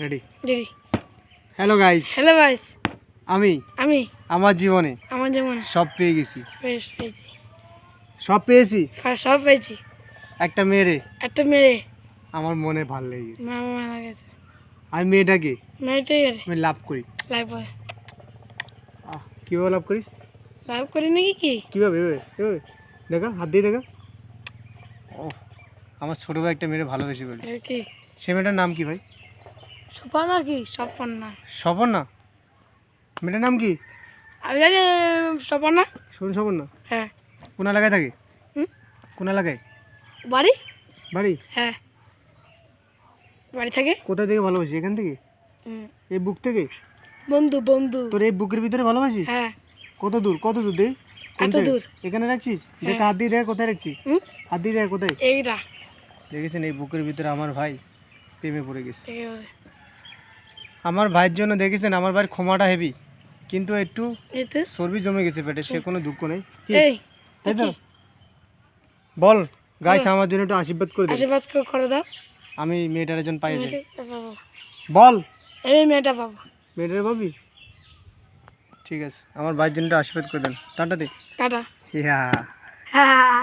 Ready ready. Hello guys, hello guys, আমি আমি আমার জীবনে আমার যেমন সব পেয়ে গেছি। পেয়েছি, সব পেয়েছি। সব পেয়েছি। একটা মেয়েরে একটা মেয়ে আমার মনে ভালো লেগে গেছে। মামা মারা গেছে, আমি মেয়েটাকে মেয়েটাই গেছে আমি লাভ করি। লাইভ কীভাবে লাভ করিস? লাইভ করি নাকি কি? কীভাবে? এভাবে এভাবে দেখা, হাত দিয়ে দেখা। ও, আমার ছোটো ভাই একটা মেয়েরে ভালোবেসে বলি। এটা কি সে মেয়েটার নাম কি ভাই? সপন আর কি সপন না? স্বপর্ণা। মেয়েটার নাম কি? আমি জানি সপন না। স্বপন না? হ্যাঁ। কোন এলাকায় থাকে? হুম? কোন এলাকায় বাড়ি? বাড়ি? হ্যাঁ, বাড়ি থাকে। কোথায় থেকে ভালোবাসি? এখান থেকে? এই বুক থেকে? বন্ধু বন্ধু। তোর এই বুকের ভিতরে ভালোবাসিস? হ্যাঁ। কত দূর? কত দূর দেখ? এত দূর। এখানে রাখছিস? দেখ, হ্যাঁ। হাত দিয়ে দেখ কোথায় রাখছিস। হাত দিয়ে দেখ কোথায়। এইটা দেখেছেন, এই বুকের ভিতরে আমার ভাই প্রেমে পড়ে গেছে। ঠিক আছে। আমার ভাইয়ের জন্য দেখেছেন, আমার ভাইয়ের ক্ষমাটা হেভি, কিন্তু একটু এতে চর্বি জমে গেছে পেটে। সে কোনো দুঃখ নেই, কি? এই তাই তো? বল গাইস, আমার জন্য একটু আশীর্বাদ করে দে। আশীর্বাদ করে দাও। আমি মেয়েটার একজন পাই যাই। মেয়েটা পাবো। বল, এই মেয়েটা পাবো। মেয়েটার পাবি? ঠিক আছে, আমার ভাইয়ের জন্য একটু আশীর্বাদ করে দেন। টাটা দে। টাটা। ইয়া। হ্যাঁ।